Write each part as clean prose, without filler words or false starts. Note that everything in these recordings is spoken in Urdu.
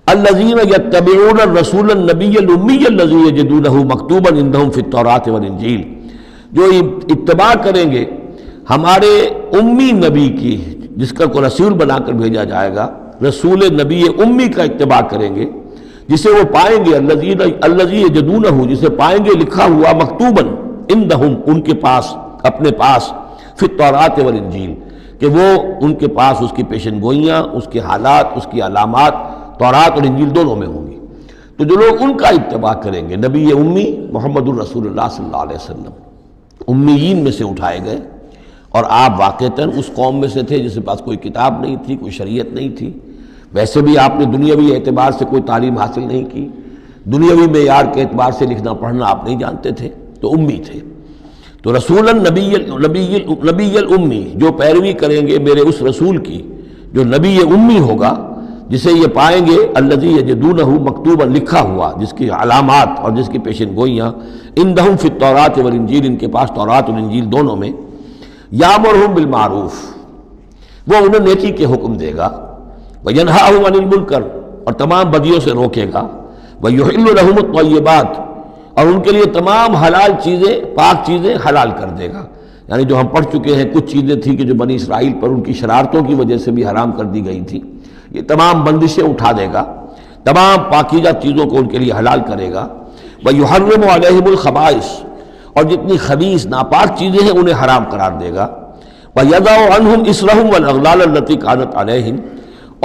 الذین یتبعون الرسول النبی الامی الذی یجدونہ مکتوبا عندہم فی التوراۃ والانجیل، جو اتباع کریں گے ہمارے امی نبی کی، جس کا کو رسول بنا کر بھیجا جائے گا، رسول نبی امی کا اتباع کریں گے، جسے وہ پائیں گے الذی یجدونہ، جسے پائیں گے لکھا ہوا مکتوبا عندہم، ان کے پاس، اپنے پاس، فی التوراۃ والانجیل، کہ وہ ان کے پاس اس کی پیشن گوئیاں، اس کے حالات، اس کی علامات تورات اور انجیل دونوں میں ہوں گی۔ تو جو لوگ ان کا اتباع کریں گے، نبی امی محمد الرسول اللہ صلی اللہ علیہ وسلم امیین میں سے اٹھائے گئے، اور آپ واقعتاً اس قوم میں سے تھے جس کے پاس کوئی کتاب نہیں تھی، کوئی شریعت نہیں تھی، ویسے بھی آپ نے دنیاوی اعتبار سے کوئی تعلیم حاصل نہیں کی، دنیاوی معیار کے اعتبار سے لکھنا پڑھنا آپ نہیں جانتے تھے، تو امی تھے۔ تو رسول نبی الامی، جو پیروی کریں گے میرے اس رسول کی جو نبی امی ہوگا، جسے یہ پائیں گے الذی یجدونہ مکتوبا، لکھا ہوا، جس کی علامات اور جس کی پیشن گوئیاں عندہم فی التوراۃ والانجیل، ان کے پاس تورات اور انجیل دونوں میں، یامرہم بالمعروف، وہ انہیں نیکی کے حکم دے گا، وینہاہم عن المنکر، اور تمام بدیوں سے روکے گا، ویحل لہم الطیبات، اور ان کے لیے تمام حلال چیزیں، پاک چیزیں حلال کر دے گا۔ یعنی جو ہم پڑھ چکے ہیں، کچھ چیزیں تھیں کہ جو بنی اسرائیل پر ان کی شرارتوں کی وجہ سے بھی حرام کر دی گئی تھی، یہ تمام بندشیں اٹھا دے گا، تمام پاکیزہ چیزوں کو ان کے لیے حلال کرے گا۔ وَيُحَرِّمُ عَلَيْهِمُ الْخَبَائِثَ، اور جتنی خبیث ناپاک چیزیں ہیں انہیں حرام قرار دے گا۔ وَيَضَعُ عَنْهُمْ إِصْرَهُمْ وَالْأَغْلَالَ الَّتِي كَانَتْ عَلَيْهِمْ،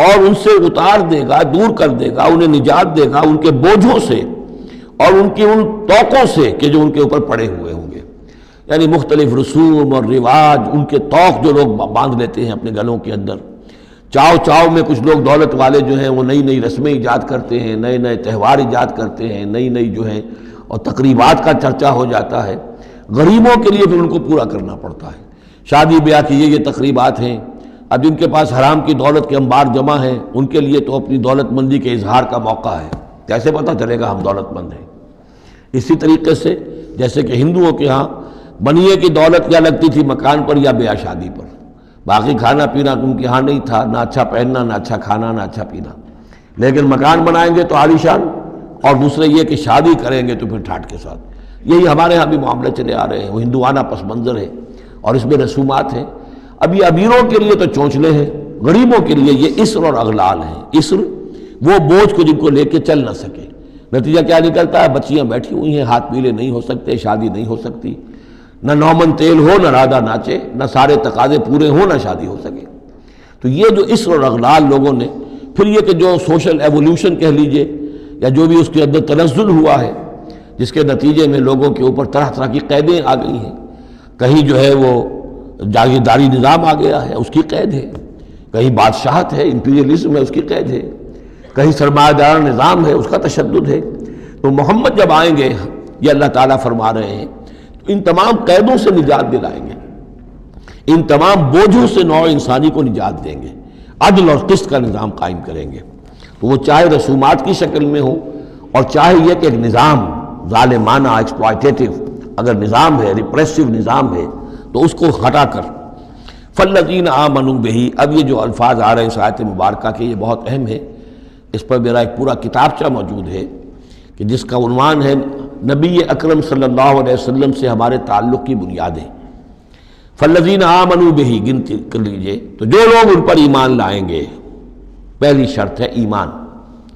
اور ان سے اتار دے گا، دور کر دے گا، انہیں نجات دے گا ان کے بوجھوں سے اور ان کی ان توقوں سے کہ جو ان کے اوپر پڑے ہوئے ہوں گے۔ یعنی مختلف رسوم اور رواج، ان کے توق جو لوگ باندھ لیتے ہیں اپنے گلوں کے اندر، چاؤ میں کچھ لوگ دولت والے جو ہیں وہ نئی نئی رسمیں ایجاد کرتے ہیں، نئے نئے تہوار ایجاد کرتے ہیں، نئی جو ہیں، اور تقریبات کا چرچا ہو جاتا ہے۔ غریبوں کے لیے پھر ان کو پورا کرنا پڑتا ہے، شادی بیاہ کی یہ تقریبات ہیں۔ اب جن کے پاس حرام کی دولت کے انبار جمع ہیں، ان کے لیے تو اپنی دولت مندی کے اظہار کا موقع ہے، کیسے پتہ چلے گا ہم دولت مند ہیں؟ اسی طریقے سے جیسے کہ ہندوؤں کے ہاں بنیے کی دولت یا لگتی تھی مکان پر یا بیاہ شادی پر، باقی کھانا پینا ان کے ہاں نہیں تھا، نہ اچھا پہننا، نہ اچھا کھانا، نہ اچھا پینا، لیکن مکان بنائیں گے تو عالیشان، اور دوسرے یہ کہ شادی کریں گے تو پھر ٹھاٹ کے ساتھ۔ یہی ہمارے ہاں بھی معاملے چلے آ رہے ہیں، وہ ہندوانہ پس منظر ہے اور اس میں رسومات ہیں۔ اب یہ امیروں کے لیے تو چونچلے ہیں، غریبوں کے لیے یہ اسر اور اغلال ہیں۔ اسر وہ بوجھ کو جن کو لے کے چل نہ سکے، نتیجہ کیا نکلتا ہے؟ بچیاں بیٹھی ہوئی ہیں، ہاتھ پیلے نہیں ہو سکتے، شادی نہیں ہو سکتی، نہ نومن تیل ہو، نہ رادہ ناچے، نہ سارے تقاضے پورے ہوں، نہ شادی ہو سکے۔ تو یہ جو اسر اور اغلال لوگوں نے، پھر یہ کہ جو سوشل ایولیوشن کہہ لیجئے یا جو بھی اس کے اندر تنزل ہوا ہے، جس کے نتیجے میں لوگوں کے اوپر طرح طرح کی قیدیں آ گئی ہیں، کہیں جو ہے وہ جاگیرداری نظام آ گیا ہے، اس کی قید ہے، کہیں بادشاہت ہے، امپیریلزم ہے، اس کی قید ہے، کہیں سرمایہ دار نظام ہے، اس کا تشدد ہے۔ تو محمد جب آئیں گے، یہ اللہ تعالیٰ فرما رہے ہیں، تو ان تمام قیدوں سے نجات دلائیں گے، ان تمام بوجھوں سے نوع انسانی کو نجات دیں گے، عدل اور قسط کا نظام قائم کریں گے۔ تو وہ چاہے رسومات کی شکل میں ہو، اور چاہے یہ کہ ایک نظام ظالمانہ، ایکسپلائٹیٹو اگر نظام ہے، ریپریسو نظام ہے، تو اس کو ہٹا کر فالذین آمنوا بہ۔ اب یہ جو الفاظ آ رہے ہیں اس آیت مبارکہ کے، یہ بہت اہم ہے، اس پر میرا ایک پورا کتابچہ موجود ہے کہ جس کا عنوان ہے نبی اکرم صلی اللہ علیہ وسلم سے ہمارے تعلق کی بنیادیں۔ فالذین آمنوا بہ، گنتی کر لیجئے، تو جو لوگ ان پر ایمان لائیں گے، پہلی شرط ہے ایمان،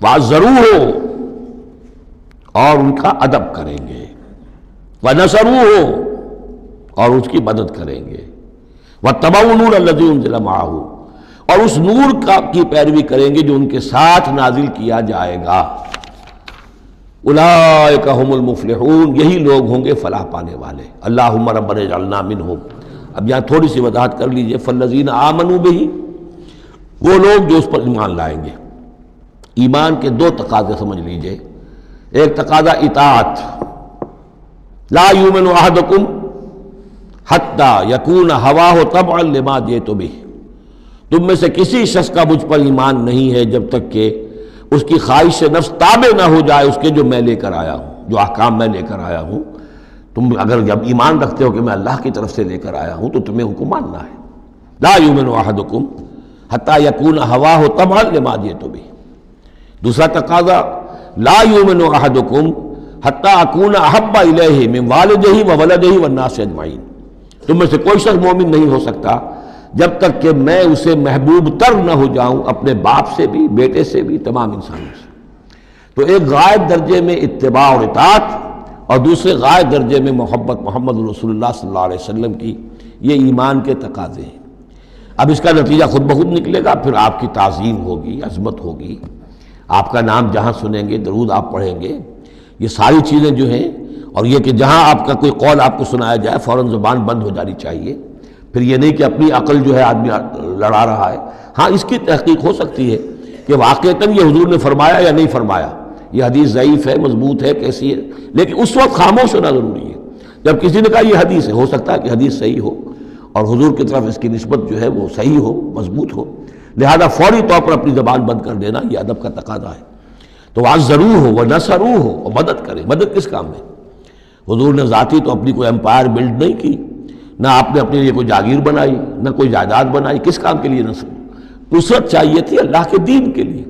وعزروہ، اور ان کا ادب کریں گے، ونصروہ، اور اس کی مدد کریں گے، واتبعوا النور الذی انزل معہ، اور اس نور کی پیروی کریں گے جو ان کے ساتھ نازل کیا جائے گا۔ اولئک ھم المفلحون، یہی لوگ ہوں گے فلاح پانے والے۔ اللہم ربنا اجعلنا منہم۔ اب یہاں تھوڑی سی وضاحت کر لیجئے، فالذین آمنوا بہ، وہ لوگ جو اس پر ایمان لائیں گے۔ ایمان کے دو تقاضے سمجھ لیجئے، ایک تقاضا اطاعت، لا یؤمن احدکم حتی یکون ہواہ طبعا لما جئت بہ، تم میں سے کسی شخص کا مجھ پر ایمان نہیں ہے جب تک کہ اس کی خواہش نفس تابع نہ ہو جائے اس کے جو میں لے کر آیا ہوں، جو احکام میں لے کر آیا ہوں۔ تم اگر جب ایمان رکھتے ہو کہ میں اللہ کی طرف سے لے کر آیا ہوں تو تمہیں حکم ماننا ہے۔ لا یؤمن احدکم حتی یکون ہواہ طبعا لما جئت بہ، دوسرا تقاضا لا یؤمن احدکم حتی اکون احب الیہ من والدہ وولدہ والناس اجمعین، تم میں سے کوئی شخص مومن نہیں ہو سکتا جب تک کہ میں اسے محبوب تر نہ ہو جاؤں، اپنے باپ سے بھی، بیٹے سے بھی، تمام انسانوں سے۔ تو ایک غائب درجے میں اتباع اور اطاعت، اور دوسرے غائب درجے میں محبت محمد رسول اللہ صلی اللہ علیہ وسلم کی، یہ ایمان کے تقاضے ہیں۔ اب اس کا نتیجہ خود بخود نکلے گا، پھر آپ کی تعظیم ہوگی، عظمت ہوگی، آپ کا نام جہاں سنیں گے، درود آپ پڑھیں گے، یہ ساری چیزیں جو ہیں، اور یہ کہ جہاں آپ کا کوئی قول آپ کو سنایا جائے فوراً زبان بند ہو جانی چاہیے۔ پھر یہ نہیں کہ اپنی عقل جو ہے آدمی لڑا رہا ہے، ہاں اس کی تحقیق ہو سکتی ہے کہ واقعتاً یہ حضور نے فرمایا یا نہیں فرمایا، یہ حدیث ضعیف ہے، مضبوط ہے، کیسی ہے، لیکن اس وقت خاموش ہونا ضروری ہے۔ جب کسی نے کہا یہ حدیث ہے، ہو سکتا ہے کہ حدیث صحیح ہو اور حضور کی طرف اس کی نسبت جو ہے وہ صحیح ہو، مضبوط ہو، لہذا فوری طور پر اپنی زبان بند کر دینا یہ ادب کا تقاضا ہے۔ تو عزروہ ہو و نصروہ ہو، اور مدد کرے۔ مدد کس کام میں؟ حضور نے ذاتی تو اپنی کوئی امپائر بلڈ نہیں کی، نہ آپ نے اپنے لیے کوئی جاگیر بنائی، نہ کوئی جائیداد بنائی۔ کس کام کے لیے نصرت چاہیے تھی؟ اللہ کے دین کے لیے،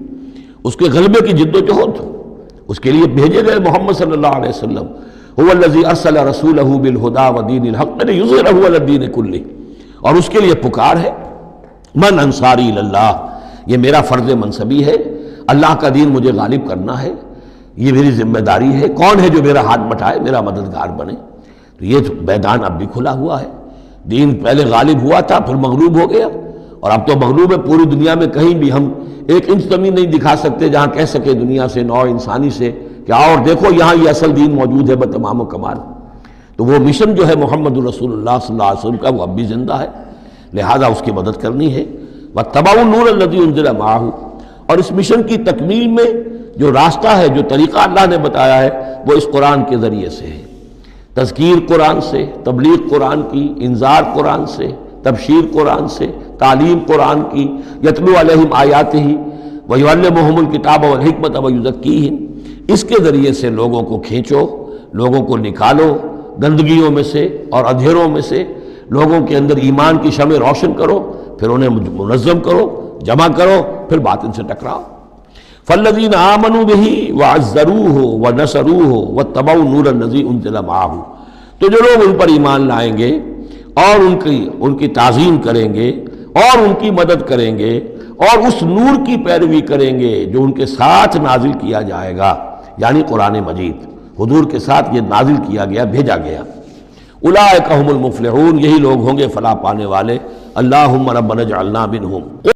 اس کے غلبے کی جد و جہد، اس کے لیے بھیجے گئے محمد صلی اللہ علیہ وسلم۔ هو الذی ارسل رسولہ بالہدی ودین الحق لیظہرہ علی الدین کلہ، اور اس کے لیے پکار ہے من انصاری اللہ، یہ میرا فرض منصبی ہے، اللہ کا دین مجھے غالب کرنا ہے، یہ میری ذمہ داری ہے۔ کون ہے جو میرا ہاتھ بٹھائے، میرا مددگار بنے؟ تو یہ میدان اب بھی کھلا ہوا ہے۔ دین پہلے غالب ہوا تھا، پھر مغلوب ہو گیا، اور اب تو مغلوب ہے۔ پوری دنیا میں کہیں بھی ہم ایک انچ زمین نہیں دکھا سکتے جہاں کہہ سکے دنیا سے، نوع انسانی سے کہ اور دیکھو یہاں یہ اصل دین موجود ہے بتمام و کمال۔ تو وہ مشن جو ہے محمد رسول اللہ صلی اللہ علیہ وسلم کا، وہ اب بھی زندہ ہے، لہذا اس کی مدد کرنی ہے۔ وَاتَّبَعُوا النُّورَ الَّذِي أُنزِلَ مَعَهُ، اور اس مشن کی تکمیل میں جو راستہ ہے، جو طریقہ اللہ نے بتایا ہے، وہ اس قرآن کے ذریعے سے ہے۔ تذکیر قرآن سے، تبلیغ قرآن کی، انذار قرآن سے، تبشیر قرآن سے، تعلیم قرآن کی، یتلو علیہم آیاتہ ویعلمہم الکتاب والحکمۃ ویزکیہم، اس کے ذریعے سے لوگوں کو کھینچو، لوگوں کو نکالو گندگیوں میں سے اور اندھیروں میں سے، لوگوں کے اندر ایمان کی شمع روشن کرو، پھر انہیں منظم کرو، جمع کرو، پھر باطل سے ٹکراؤ۔ فالذین آمنوا بہ وعزروہ ونصروہ واتبعوا النور الذی انزل معہ، تو جو لوگ ان پر ایمان لائیں گے اور ان کی تعظیم کریں گے اور ان کی مدد کریں گے اور اس نور کی پیروی کریں گے جو ان کے ساتھ نازل کیا جائے گا، یعنی قرآن مجید حضور کے ساتھ یہ نازل کیا گیا، بھیجا گیا۔ اولئک ھم المفلحون، یہی لوگ ہوں گے فلاح پانے والے۔ اللہم ربنا اجعلنا منہم۔